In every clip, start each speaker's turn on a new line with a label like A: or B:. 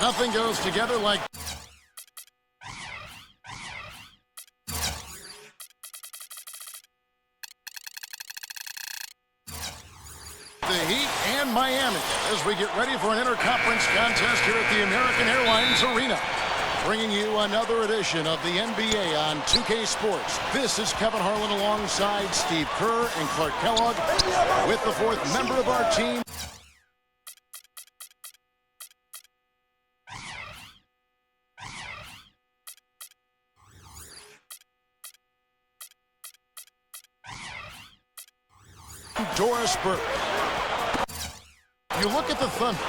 A: Nothing goes together like the Heat and Miami as we get ready for an interconference contest here at the American Airlines Arena. Bringing you another edition of the NBA on 2K Sports. This is Kevin Harlan alongside Steve Kerr and Clark Kellogg with the fourth member of our team. Doris Burke. You look at the Thunder.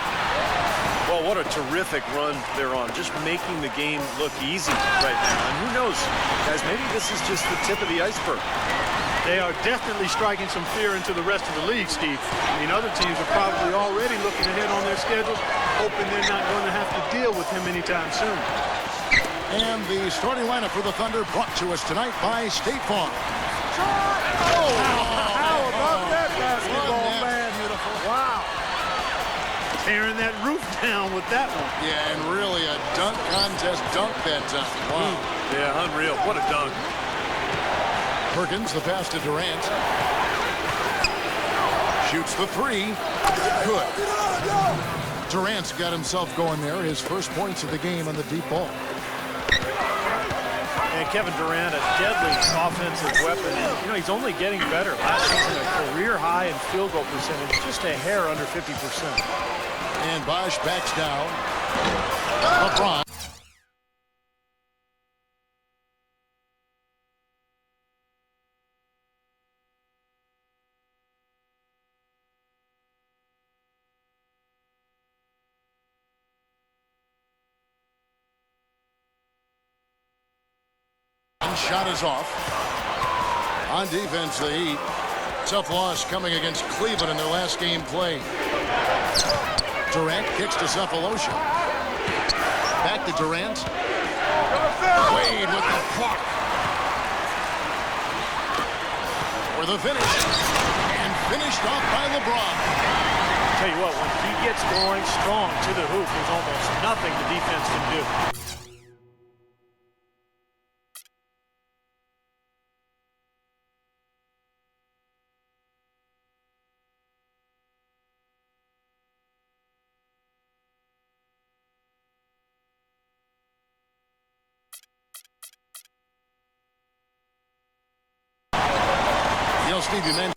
B: Well, what a terrific run they're on. Just making the game look easy right now. And who knows, guys, maybe this is just the tip of the iceberg.
C: They are definitely striking some fear into the rest of the league, Steve. I mean, other teams are probably already looking ahead on their schedules, hoping they're not going to have to deal with him anytime soon.
A: And the starting lineup for the Thunder brought to us tonight by State Farm.
C: Oh, how about that basketball, man? Beautiful. Wow. Tearing that roof down with that one.
A: Yeah, and really a dunk contest dunk that time. Wow.
B: Yeah, unreal. What a dunk.
A: Perkins, the pass to Durant. Shoots the three. Good. Durant's got himself going there. His first points of the game on the deep ball.
B: And Kevin Durant, a deadly offensive weapon. And, you know, he's only getting better. Last season, a career high in field goal percentage, just a hair under 50%.
A: And Bosch backs down. LeBron. Shot is off. On defense, the Heat. Tough loss coming against Cleveland in their last game played. Durant kicks to Cephalosha. Back to Durant. Wade with the block. For the finish. And finished off by LeBron.
B: Tell you what, when he gets going strong to the hoop, there's almost nothing the defense can do.
A: Steve, you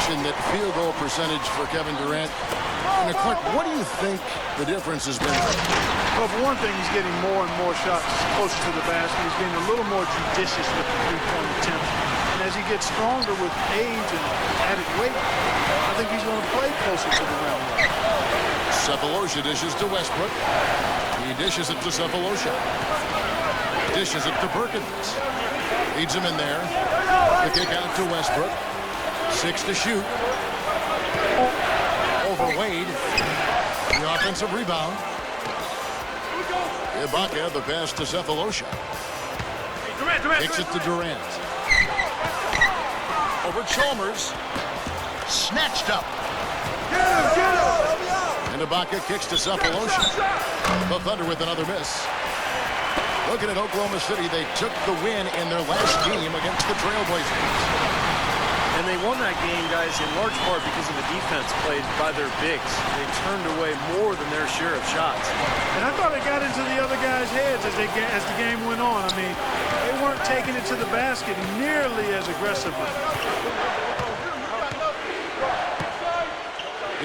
A: mentioned that field goal percentage for Kevin Durant. And Clark, what do you think the difference has been?
C: Well, for one thing, he's getting more and more shots closer to the basket. He's being a little more judicious with the three-point attempt. And as he gets stronger with age and added weight, I think he's going to play closer to the rim.
A: Cephalosha dishes to Westbrook. He dishes it to Cephalosha. Dishes it to Perkins. Leads him in there. The kick out to Westbrook. 6 to shoot. Over Wade. The offensive rebound. Ibaka, the pass to Cephalosha. Kicks it to Durant. Over Chalmers. Snatched up. And Ibaka kicks to Cephalosha. The Thunder with another miss. Looking at Oklahoma City, they took the win in their last game against the Trailblazers.
B: And they won that game, guys, in large part because of the defense played by their bigs. They turned away more than their share of shots.
C: And I thought it got into the other guys' heads as the game went on. I mean, they weren't taking it to the basket nearly as aggressively.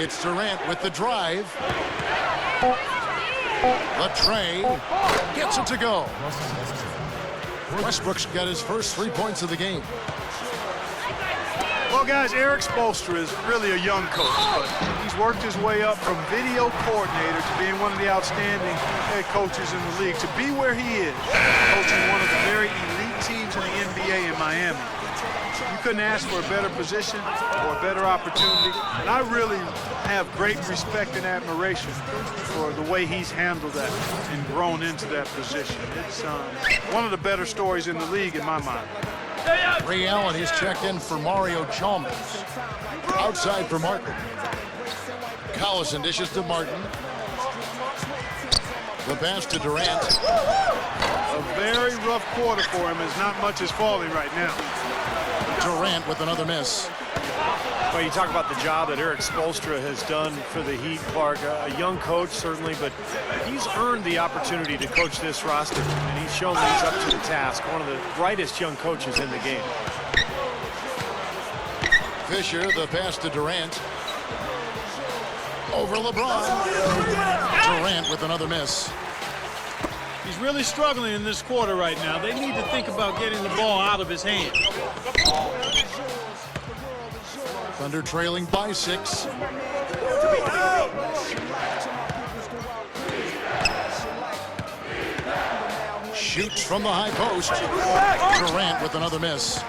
A: It's Durant with the drive. The trade gets it to go. Westbrook's got his first 3 points of the game.
C: Well, guys, Eric Spoelstra is really a young coach, but he's worked his way up from video coordinator to being one of the outstanding head coaches in the league. To be where he is, coaching one of the very elite teams in the NBA in Miami, you couldn't ask for a better position or a better opportunity. And I really have great respect and admiration for the way he's handled that and grown into that position. It's one of the better stories in the league in my mind.
A: Ray Allen, he's checked in for Mario Chalmers. Outside for Martin. Collison dishes to Martin. The pass to Durant.
C: A very rough quarter for him as not much is falling right now.
A: Durant with another miss.
B: Well, you talk about the job that Eric Spoelstra has done for the Heat, Clark. A young coach, certainly, but he's earned the opportunity to coach this roster, and he's shown that he's up to the task. One of the brightest young coaches in the game.
A: Fisher, the pass to Durant. Over LeBron. Durant with another miss.
D: He's really struggling in this quarter right now. They need to think about getting the ball out of his hand.
A: Thunder trailing by 6. Shoots from the high post. Durant with another miss.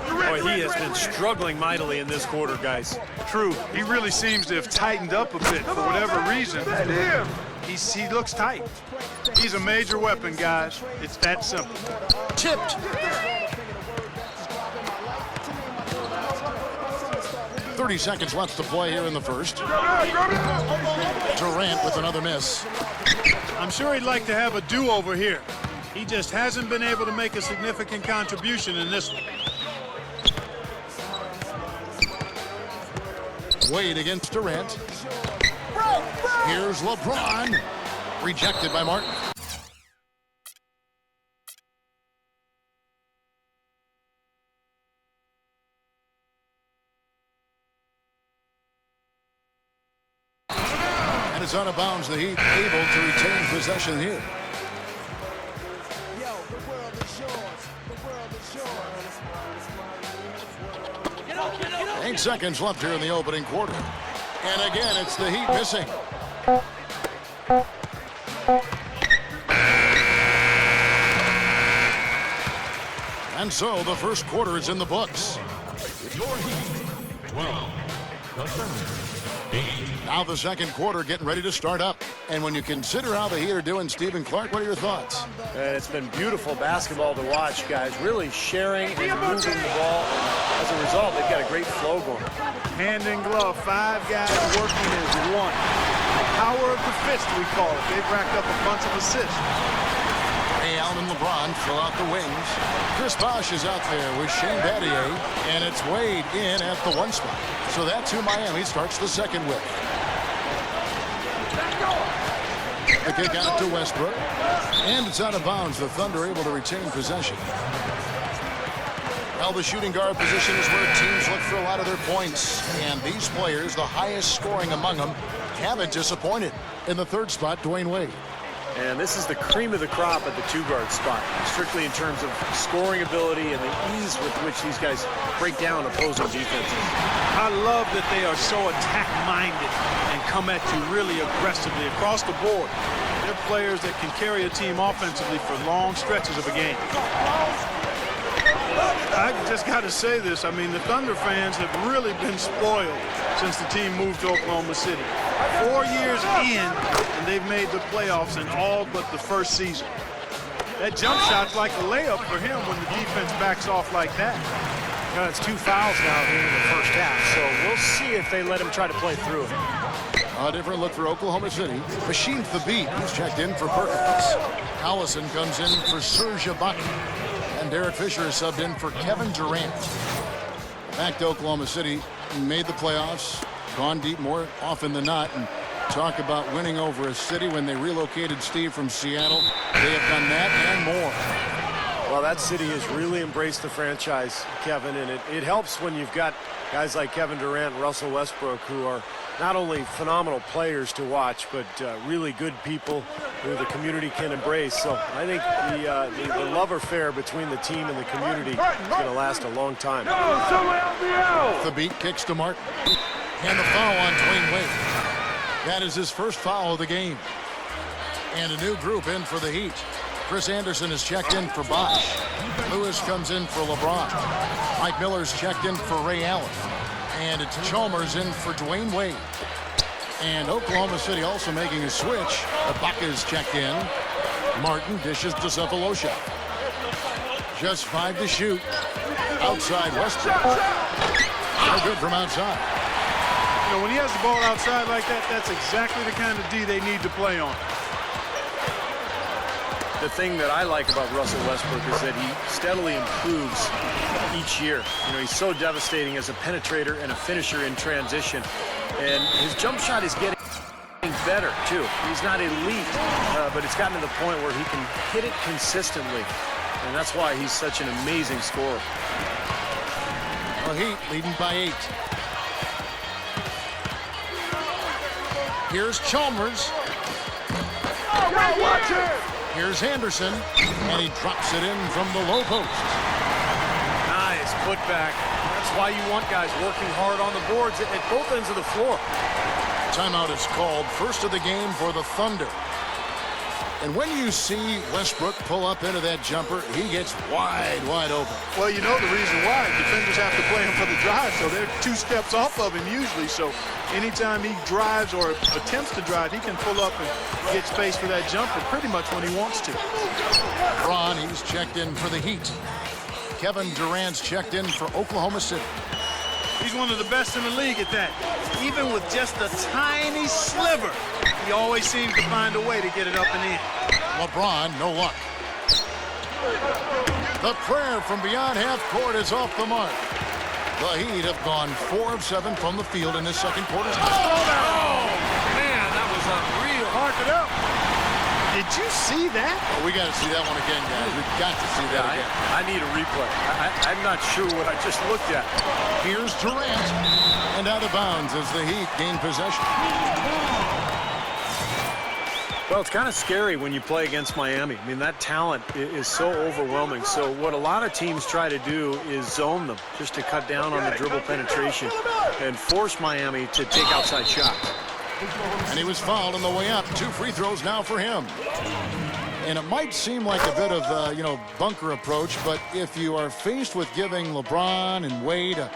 B: Boy, he has been struggling mightily in this quarter, guys.
C: True. He really seems to have tightened up a bit for whatever reason. He looks tight. He's a major weapon, guys. It's that simple.
A: Tipped. 30 seconds left to play here in the first. Durant with another miss.
D: I'm sure he'd like to have a do-over here. He just hasn't been able to make a significant contribution in this one.
A: Wade against Durant. Here's LeBron. Rejected by Martin. And it's out of bounds. The Heat able to retain possession here. 8 seconds left here in the opening quarter. And again, it's the Heat missing. And so the first quarter is in the books.
E: Your Heat, 12, the Thunder, 8.
A: Now the second quarter getting ready to start up. And when you consider how the Heat are doing, Stephen Clark, what are your thoughts?
B: It's been beautiful basketball to watch, guys. Really sharing and moving the ball. As a result, they've got a great flow going.
C: Hand in glove, 5 guys working as one. The power of the fist, we call it. They've racked up a bunch of assists.
A: Ray Allen and LeBron fill out the wings. Chris Bosh is out there with Shane Battier, and it's Wade in at the 1 spot. So that's who Miami starts the second with. The kick out to Westbrook, and it's out of bounds. The Thunder able to retain possession. Well, the shooting guard position is where teams look for a lot of their points, and these players, the highest scoring among them, haven't disappointed. In the third spot, Dwayne Wade.
B: And this is the cream of the crop at the 2-guard spot, strictly in terms of scoring ability and the ease with which these guys break down opposing defenses.
D: I love that they are so attack-minded and come at you really aggressively across the board. They're players that can carry a team offensively for long stretches of a game. I just got to say this. I mean, the Thunder fans have really been spoiled since the team moved to Oklahoma City. 4 years in, and they've made the playoffs in all but the first season. That jump shot's like a layup for him when the defense backs off like that.
B: You know, it's 2 fouls now here in the first half, so we'll see if they let him try to play through it.
A: A different look for Oklahoma City. Machine Thabit is checked in for Perkins. Allison comes in for Serge Ibaka. And Derek Fisher is subbed in for Kevin Durant. Back to Oklahoma City, made the playoffs, gone deep more often than not, and talk about winning over a city when they relocated Steve from Seattle. They have done that and more.
B: Well, that city has really embraced the franchise, Kevin, and it helps when you've got guys like Kevin Durant and Russell Westbrook who are not only phenomenal players to watch, but really good people who the community can embrace. So I think the love affair between the team and the community is going to last a long time.
A: The beat kicks to Martin. And the foul on Dwayne Wade. That is his first foul of the game. And a new group in for the Heat. Chris Anderson is checked in for Bosh. Lewis comes in for LeBron. Mike Miller's checked in for Ray Allen. And it's Chalmers in for Dwayne Wade. And Oklahoma City also making a switch. Ibaka's checked in. Martin dishes to Cephalosha. Just 5 to shoot. Outside Westbrook. No good from outside.
D: You know, when he has the ball outside like that, that's exactly the kind of D they need to play on.
B: The thing that I like about Russell Westbrook is that he steadily improves each year. You know, he's so devastating as a penetrator and a finisher in transition. And his jump shot is getting better, too. He's not elite, but it's gotten to the point where he can hit it consistently. And that's why he's such an amazing scorer.
A: The Heat leading by 8. Here's Chalmers. Here's Anderson, and he drops it in from the low post.
B: Nice putback. That's why you want guys working hard on the boards at both ends of the floor.
A: Timeout is called, first of the game for the Thunder. And when you see Westbrook pull up into that jumper, he gets wide open.
D: Well, you know the reason why. Defenders have to play him for the drive, so they're 2 steps off of him usually. So anytime he drives or attempts to drive, he can pull up and get space for that jumper pretty much when he wants to.
A: Braun, he's checked in for the Heat. Kevin Durant's checked in for Oklahoma City.
D: He's one of the best in the league at that. Even with just a tiny sliver, he always seems to find a way to get it up and in.
A: LeBron, no luck. The prayer from beyond half court is off the mark. The Heat have gone 4 of 7 from the field in this second quarter.
B: Oh, man, that was unreal.
D: Mark it up. Did you see that?
A: Oh, we got to see that one again, guys. We've got to see that again.
B: I need a replay. I'm not sure what I just looked at.
A: Here's Durant. And out of bounds as the Heat gain possession.
B: Well, it's kind of scary when you play against Miami. I mean, that talent is so overwhelming. So what a lot of teams try to do is zone them just to cut down on the dribble penetration and force Miami to take outside shots.
A: And he was fouled on the way up. 2 free throws now for him. And it might seem like a bit of a, bunker approach, but if you are faced with giving LeBron and Wade a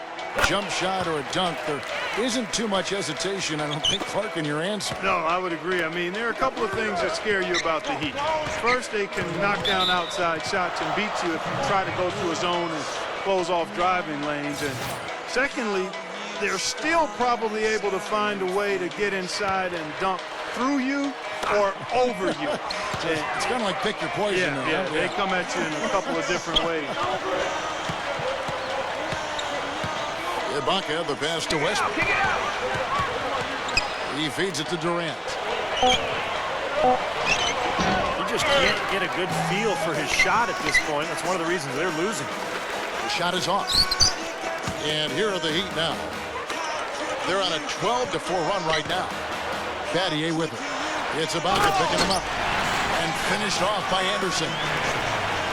A: jump shot or a dunk, there isn't too much hesitation, I don't think, Clark, in your answer.
D: No, I would agree. I mean, there are a couple of things that scare you about the Heat. First, they can knock down outside shots and beat you if you try to go through a zone and close off driving lanes. And secondly, they're still probably able to find a way to get inside and dunk through you or over you.
A: It's kind of like pick your poison.
D: Yeah, they come at you in a couple of different ways.
A: Ibaka, the pass to Westbrook. He feeds it to Durant.
B: You just can't get a good feel for his shot at this point. That's one of the reasons they're losing.
A: The shot is off. And here are the Heat now. They're on a 12-4 run right now. Battier with it. It's Ibaka picking him up. And finished off by Anderson.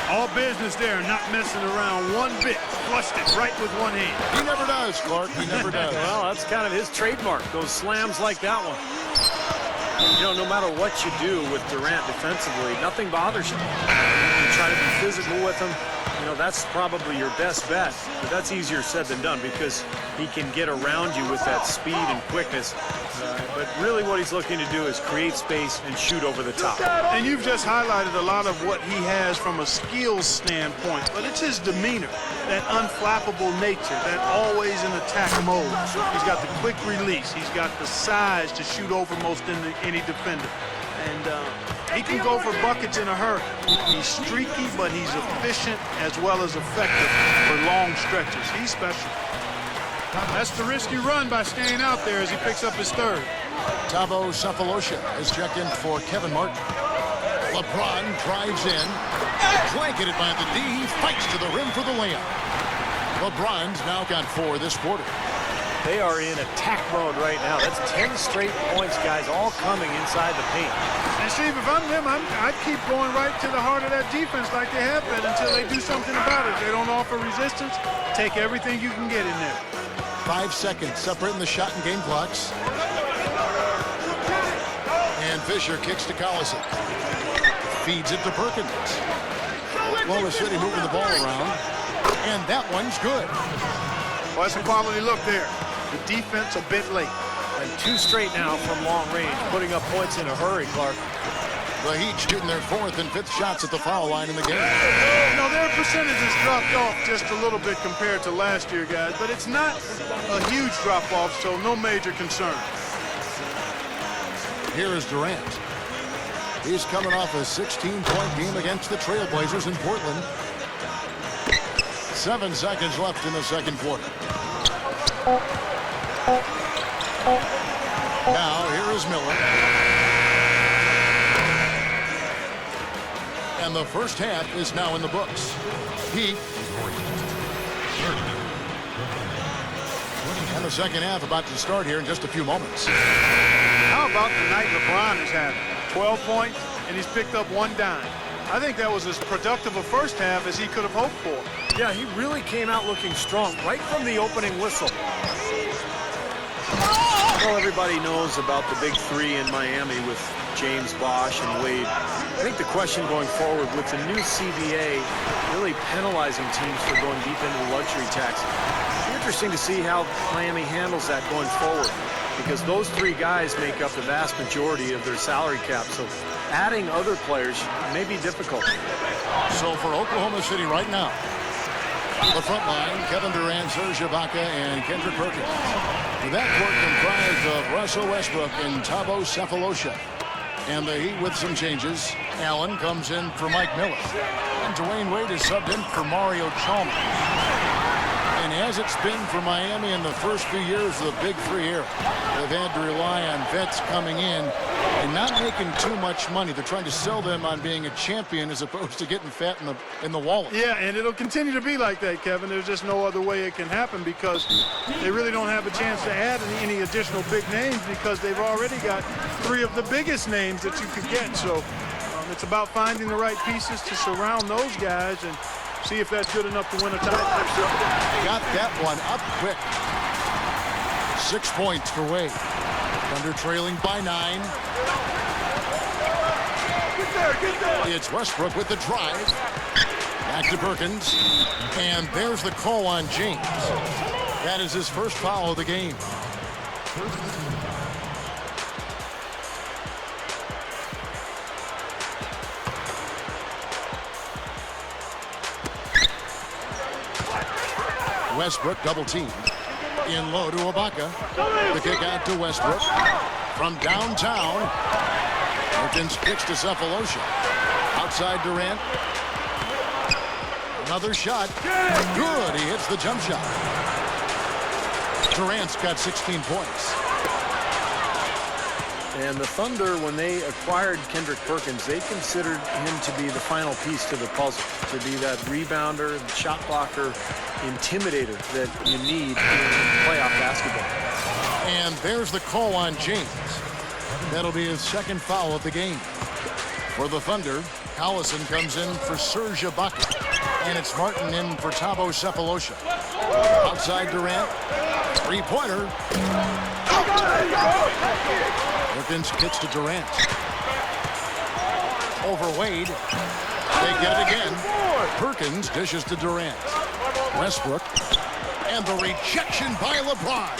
D: All business there, not messing around one bit. Flushed it right with one hand.
A: He never does, Clark. He never does.
B: Well, that's kind of his trademark, those slams like that one. You know, no matter what you do with Durant defensively, nothing bothers him. You try to be physical with him. You know, that's probably your best bet. But that's easier said than done because he can get around you with that speed and quickness. But really what he's looking to do is create space and shoot over the top.
D: And you've just highlighted a lot of what he has from a skills standpoint. But it's his demeanor, that unflappable nature, that always in attack mode. He's got the quick release. He's got the size to shoot over most any defender. And he can go for buckets in a hurry. He's streaky, but he's efficient as well as effective for long stretches. He's special. That's the risky run by staying out there as he picks up his third.
A: Thabo Cephalosha is checked in for Kevin Martin. LeBron drives in. Blanketed by the D. He fights to the rim for the layup. LeBron's now got 4 this quarter.
B: They are in attack mode right now. That's 10 straight points, guys, all coming inside the paint.
D: And Steve, if I'm them, I'd keep going right to the heart of that defense like they have been until they do something about it. If they don't offer resistance, take everything you can get in there.
A: 5 seconds separating the shot and game clocks. And Fisher kicks to Collison. Feeds it to Perkins. Oklahoma City moving the ball around. And that one's good.
D: Well, that's a quality look there. The defense a bit late.
B: And 2 straight now from long range, putting up points in a hurry, Clark.
A: The Heat shooting their 4th and 5th shots at the foul line in the game.
D: No, their percentages dropped off just a little bit compared to last year, guys, but it's not a huge drop-off, so no major concern.
A: Here is Durant. He's coming off a 16-point game against the Trailblazers in Portland. 7 seconds left in the second quarter. Now, here is Miller. And the first half is now in the books. Heat. And the second half about to start here in just a few moments.
D: How about the night LeBron is having? 12 points, and he's picked up 1 dime. I think that was as productive a first half as he could have hoped for.
B: Yeah, he really came out looking strong right from the opening whistle. Well, everybody knows about the big 3 in Miami with James Bosch and Wade. I think the question going forward with the new CBA really penalizing teams for going deep into the luxury tax, it's interesting to see how Miami handles that going forward, because those 3 guys make up the vast majority of their salary cap. So adding other players may be difficult.
A: So for Oklahoma City right now, the front line, Kevin Durant, Serge Ibaka, and Kendrick Perkins. That court comprised of Russell Westbrook and Thabo Sefolosha. And the Heat with some changes. Allen comes in for Mike Miller. And Dwayne Wade is subbed in for Mario Chalmers. And as it's been for Miami in the first few years of the Big 3 era, they've had to rely on vets coming in and not making too much money. They're trying to sell them on being a champion as opposed to getting fat in the wallet.
D: Yeah, and it'll continue to be like that, Kevin. There's just no other way it can happen because they really don't have a chance to add any additional big names because they've already got 3 of the biggest names that you could get. So it's about finding the right pieces to surround those guys and see if that's good enough to win a title.
A: Got that one up quick. 6 points for Wade. Thunder trailing by 9. It's Westbrook with the drive. Back to Perkins. And there's the call on James. That is his first foul of the game. Westbrook double teamed. In low to Ibaka. The kick out to Westbrook. From downtown. Perkins kicks to Sefolosha. Outside Durant. Another shot. Good. He hits the jump shot. Durant's got 16 points.
B: And the Thunder, when they acquired Kendrick Perkins, they considered him to be the final piece to the puzzle, to be that rebounder, shot blocker, intimidator that you need in playoff basketball.
A: And there's the call on James. That'll be his second foul of the game. For the Thunder, Collison comes in for Serge Ibaka. And it's Martin in for Thabo Sefolosha. Outside Durant. 3-pointer. Perkins kicks to Durant. Over Wade. They get it again. Perkins dishes to Durant. Westbrook. And the rejection by LeBron.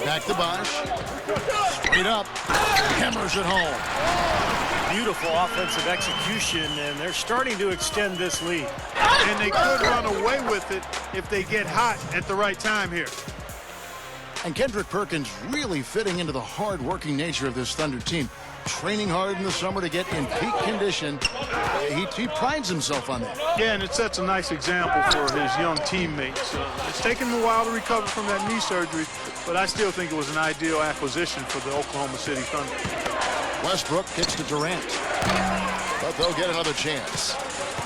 A: Back to Bosch. Straight up. Hammers it home.
B: Beautiful offensive execution, and they're starting to extend this lead.
D: And they could run away with it if they get hot at the right time here.
A: And Kendrick Perkins really fitting into the hard-working nature of this Thunder team. Training hard in the summer to get in peak condition. He prides himself on that.
C: Yeah, and it sets a nice example for his young teammates. It's taken him a while to recover from that knee surgery, but I still think it was an ideal acquisition for the Oklahoma City Thunder.
A: Westbrook kicks to Durant, but they'll get another chance.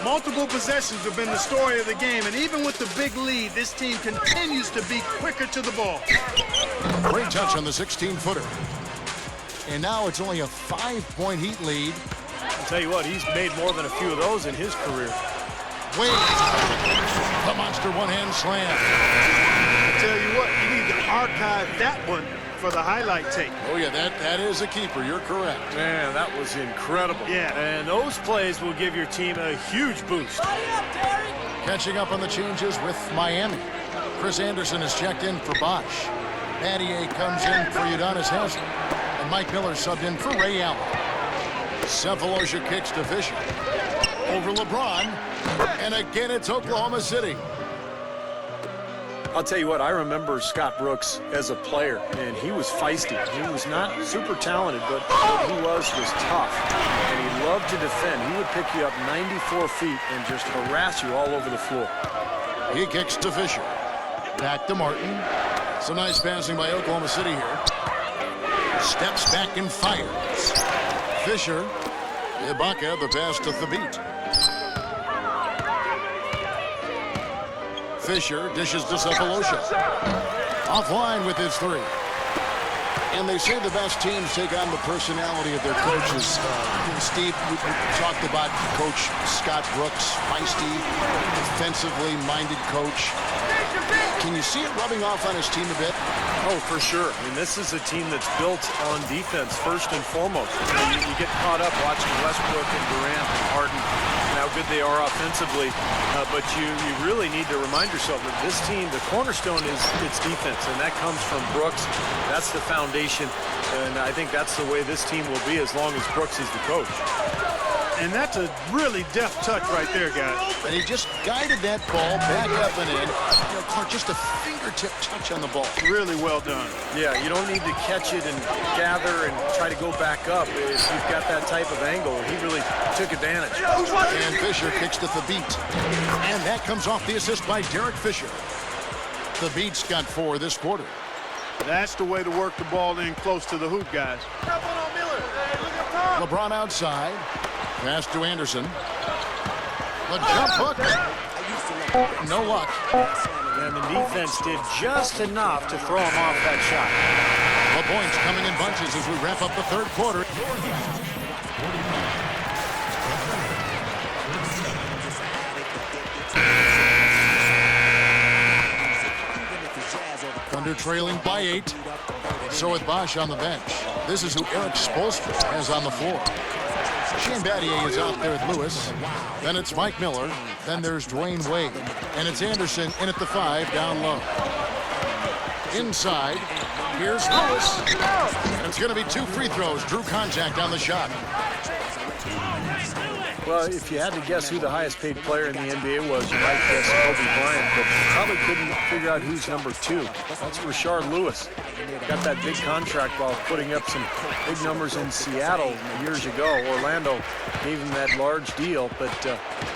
D: Multiple possessions have been the story of the game, and even with the big lead, this team continues to be quicker to the ball.
A: Great touch on the 16-footer. And now it's only a 5-point Heat lead.
B: I'll tell you what, he's made more than a few of those in his career.
A: Wade, the monster one-hand slam.
C: I tell you what, you need to archive that one for the highlight tape.
A: Oh, yeah, that is a keeper. You're correct.
B: Man, that was incredible.
C: Yeah.
B: And those plays will give your team a huge boost.
A: Catching up on the changes with Miami. Chris Anderson is checked in for Bosch. Battier comes in for Udonis Haslem. And Mike Miller subbed in for Ray Allen. Cephalosha kicks to Fisher. Over LeBron. And again, it's Oklahoma City.
B: I'll tell you what, I remember Scott Brooks as a player, and he was feisty. He was not super talented, but what he was tough, and he loved to defend. He would pick you up 94 feet and just harass you all over the floor.
A: He kicks to Fisher. Back to Martin. Some nice passing by Oklahoma City here. Steps back and fires. Fisher. Ibaka, the pass to Thabit. Fisher dishes to Cephalosha. Offline with his three. And they say the best teams take on the personality of their coaches. Steve, we talked about Coach Scott Brooks, feisty, defensively minded coach. Can you see it rubbing off on his team a bit?
B: Oh, for sure. I mean, this is a team that's built on defense first and foremost. You get caught up watching Westbrook and Durant and Harden and how good they are offensively, but you really need to remind yourself that this team, the cornerstone is its defense, and that comes from Brooks. That's the foundation, and I think that's the way this team will be as long as Brooks is the coach.
C: And that's a really deft touch right there, guys.
A: And he just guided that ball back up and in. You know, Clark, just a fingertip touch on the ball.
C: Really well done.
B: Yeah, you don't need to catch it and gather and try to go back up. If you've got that type of angle, he really took advantage.
A: And Fisher kicks to Thabit. And that comes off the assist by Derek Fisher. Thabit's got 4 this quarter.
C: That's the way to work the ball in close to the hoop, guys.
A: LeBron outside. Pass to Anderson. The jump hook. No luck.
B: And the defense did just enough to throw him off that shot.
A: The points coming in bunches as we wrap up the third quarter. Thunder trailing by 8. So with Bosch on the bench. This is who Eric Spoelstra has on the floor. Shane Battier is out there with Lewis. Then it's Mike Miller. Then there's Dwayne Wade. And it's Anderson in at the 5 down low. Inside, here's Lewis. And it's going to be 2 free throws. Drew contact on the shot.
B: Well, if you had to guess who the highest paid player in the NBA was, you might guess Kobe Bryant, but you probably couldn't figure out who's number 2. That's Rashard Lewis. Got that big contract while putting up some big numbers in Seattle years ago. Orlando gave him that large deal, but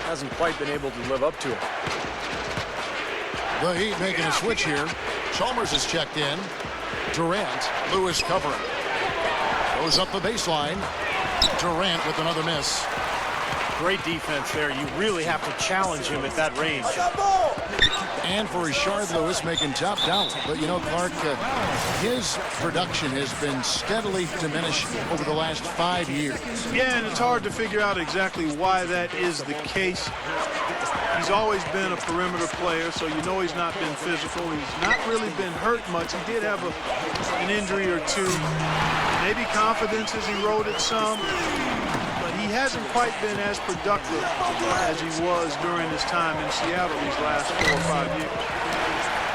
B: hasn't quite been able to live up to it.
A: The Heat making a switch here. Chalmers is checked in. Durant, Lewis covering. Goes up the baseline. Durant with another miss.
B: Great defense there. You really have to challenge him at that range.
A: And for Rashard Lewis making top dollar. But you know, Clark, his production has been steadily diminishing over the last 5 years.
C: Yeah, and it's hard to figure out exactly why that is the case. He's always been a perimeter player, so you know he's not been physical. He's not really been hurt much. He did have an injury or two. Maybe confidence has eroded some. He hasn't quite been as productive as he was during his time in Seattle these last 4 or 5 years.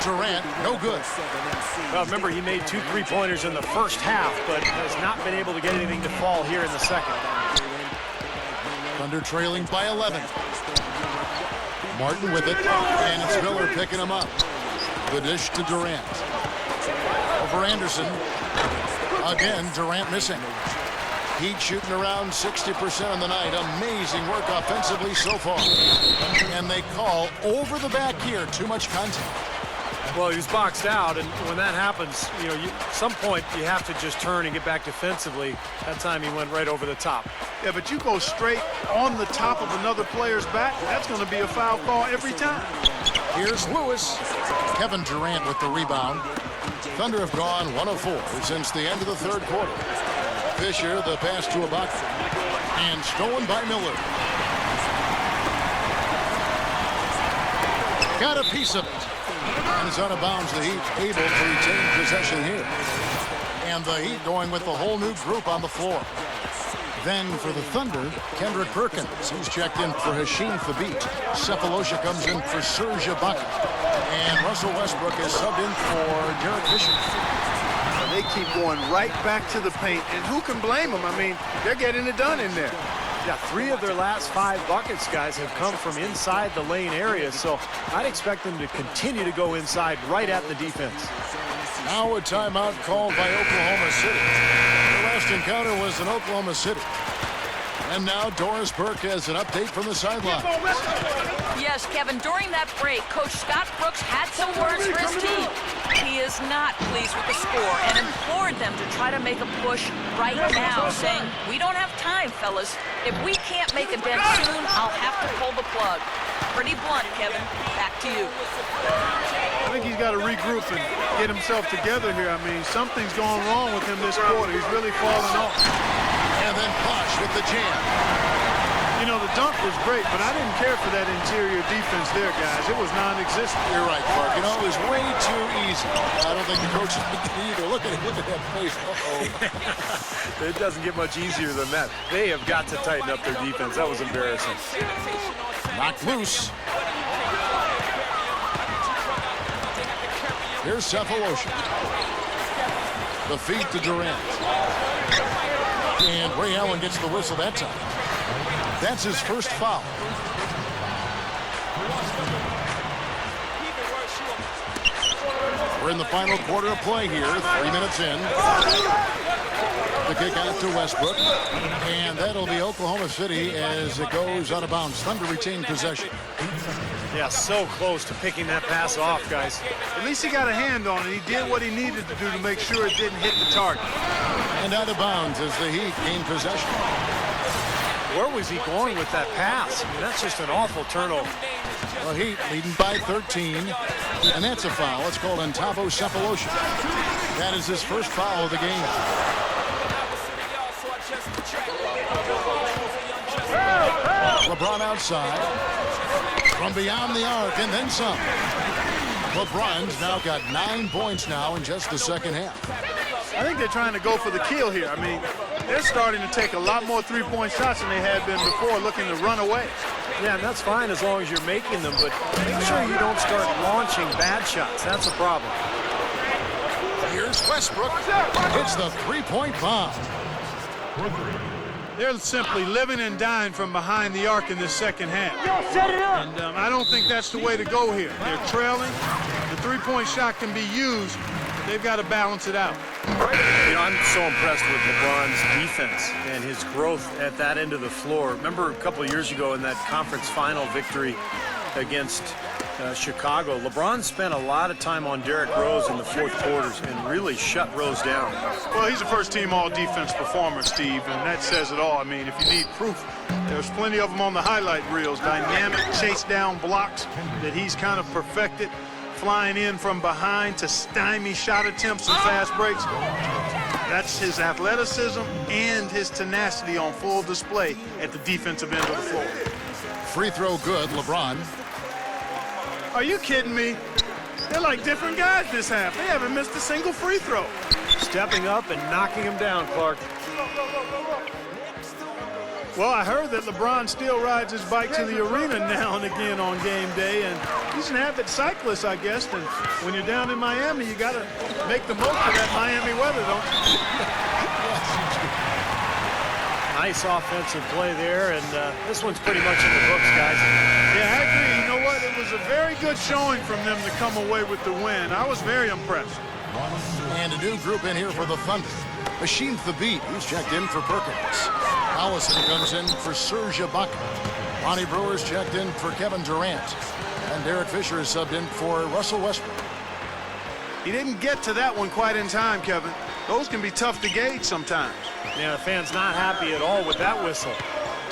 A: Durant, no good.
B: Well, remember, he made 2 3-pointers in the first half, but has not been able to get anything to fall here in the second.
A: Thunder trailing by 11. Martin with it, and it's Miller picking him up. The dish to Durant. for Anderson. Again, Durant missing. Heat shooting around 60% on the night. Amazing work offensively so far. And they call over the back here. Too much contact.
B: Well, he was boxed out, and when that happens, you know, at some point you have to just turn and get back defensively. That time he went right over the top.
D: Yeah, but you go straight on the top of another player's back, that's going to be a foul call every time.
A: Here's Lewis. Kevin Durant with the rebound. Thunder have gone 1 of 4 since the end of the third quarter. Fisher, the pass to Ibaka. And stolen by Miller. Got a piece of it. And it's out of bounds. The Heat able to retain possession here. And the Heat going with the whole new group on the floor. Then for the Thunder, Kendrick Perkins. He's checked in for Hasheem Thabeet. Cephalosha comes in for Serge Ibaka. And Russell Westbrook is subbed in for Derek Fisher.
D: They keep going right back to the paint, and who can blame them? I mean, they're getting it done in there.
B: Yeah, 3 of their last 5 buckets, guys, have come from inside the lane area, so I'd expect them to continue to go inside right at the defense.
A: Now a timeout called by Oklahoma City. The last encounter was in Oklahoma City. And now Doris Burke has an update from the sideline.
F: Yes, Kevin, during that break, Coach Scott Brooks had some words for his team. He is not pleased with the score and implored them to try to make a push right now, saying, "We don't have time, fellas. If we can't make a dent soon, I'll have to pull the plug." Pretty blunt, Kevin. Back to you.
D: I think he's got to regroup and get himself together here. I mean, something's going wrong with him this quarter. He's really falling off.
A: And then Bosh with the jam.
D: You know, the dunk was great, but I didn't care for that interior defense there, guys. It was non-existent.
A: You're right, Clark. You know, it was way too easy. I don't think the coach either. Look at that face. Uh-oh.
B: It doesn't get much easier than that. They have got to tighten up their defense. That was embarrassing.
A: Knocked loose. Here's Cephalosha. The feed to Durant. And Ray Allen gets the whistle that time. That's his first foul. We're in the final quarter of play here. 3 minutes in. The kick out to Westbrook. And that'll be Oklahoma City as it goes out of bounds. Thunder retain possession.
B: Yeah, so close to picking that pass off, guys.
D: At least he got a hand on it. He did what he needed to do to make sure it didn't hit the target.
A: And out of bounds as the Heat gain possession.
B: Where was he going with that pass? I mean, that's just an awful turnover.
A: The Heat leading by 13. And that's a foul. It's called on Thabo Cephalosha. That is his first foul of the game. LeBron outside. From beyond the arc and then some. LeBron's now got 9 points now in just the second half.
D: I think they're trying to go for the kill here. I mean, they're starting to take a lot more three-point shots than they had been before, looking to run away.
B: Yeah, and that's fine as long as you're making them, but make sure you don't start launching bad shots. That's a problem.
A: Here's Westbrook. Hits the three-point bomb.
D: They're simply living and dying from behind the arc in this second half. And I don't think that's the way to go here. They're trailing. The three-point shot can be used. They've got to balance it out.
B: You know, I'm so impressed with LeBron's defense and his growth at that end of the floor. Remember a couple of years ago in that conference final victory against Chicago, LeBron spent a lot of time on Derrick Rose in the fourth quarters and really shut Rose down.
D: Well, he's a first-team all-defense performer, Steve, and that says it all. I mean, if you need proof, there's plenty of them on the highlight reels. Dynamic chase-down blocks that he's kind of perfected. Flying in from behind to stymie shot attempts and fast breaks. That's his athleticism and his tenacity on full display at the defensive end of the floor.
A: Free throw good, LeBron.
D: Are you kidding me? They're like different guys this half. They haven't missed a single free throw.
B: Stepping up and knocking him down, Clark.
D: Well, I heard that LeBron still rides his bike to the arena now and again on game day, and he's an avid cyclist, I guess. And when you're down in Miami, you got to make the most of that Miami weather, don't you?
B: Nice offensive play there, and this one's pretty much in the books, guys.
D: Yeah, I agree. You know what? It was a very good showing from them to come away with the win. I was very impressed.
A: And a new group in here for the Thunder. Machine Thabit, he's checked in for Perkins. Allison comes in for Serge Ibaka. Ronnie Brewer's checked in for Kevin Durant. And Derek Fisher is subbed in for Russell Westbrook.
D: He didn't get to that one quite in time, Kevin. Those can be tough to gauge sometimes.
B: Yeah, the fans not happy at all with that whistle.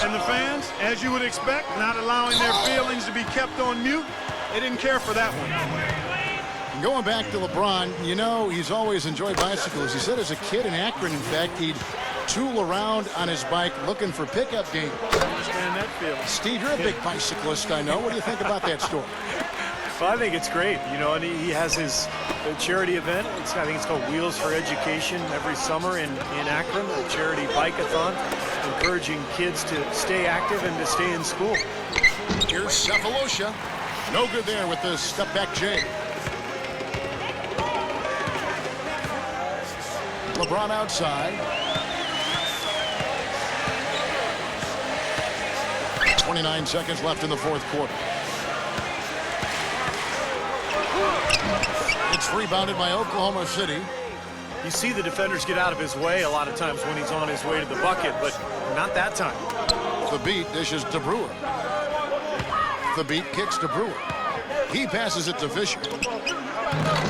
D: And the fans, as you would expect, not allowing their feelings to be kept on mute, they didn't care for that one.
A: Going back to LeBron, you know, he's always enjoyed bicycles. He said as a kid in Akron, in fact, he'd tool around on his bike looking for pickup games.
D: I understand that feeling.
A: Steve, you're a big bicyclist, I know. What do you think about that story?
B: Well, I think it's great, you know, and he has his charity event. I think it's called Wheels for Education every summer in Akron, a charity bike-a-thon, encouraging kids to stay active and to stay in school.
A: Here's Cephalosha. No good there with the step-back J. LeBron outside. 29 seconds left in the fourth quarter. It's rebounded by Oklahoma City.
B: You see the defenders get out of his way a lot of times when he's on his way to the bucket, but not that time.
A: Thabit dishes to Brewer. Thabit kicks to Brewer. He passes it to Fisher.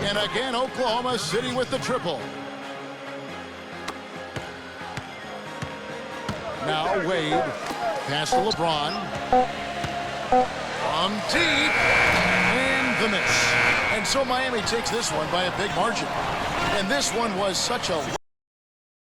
A: And again, Oklahoma City with the triple. Now Wade. Pass to LeBron. From deep. And the miss. And so Miami takes this one by a big margin. And this one was such a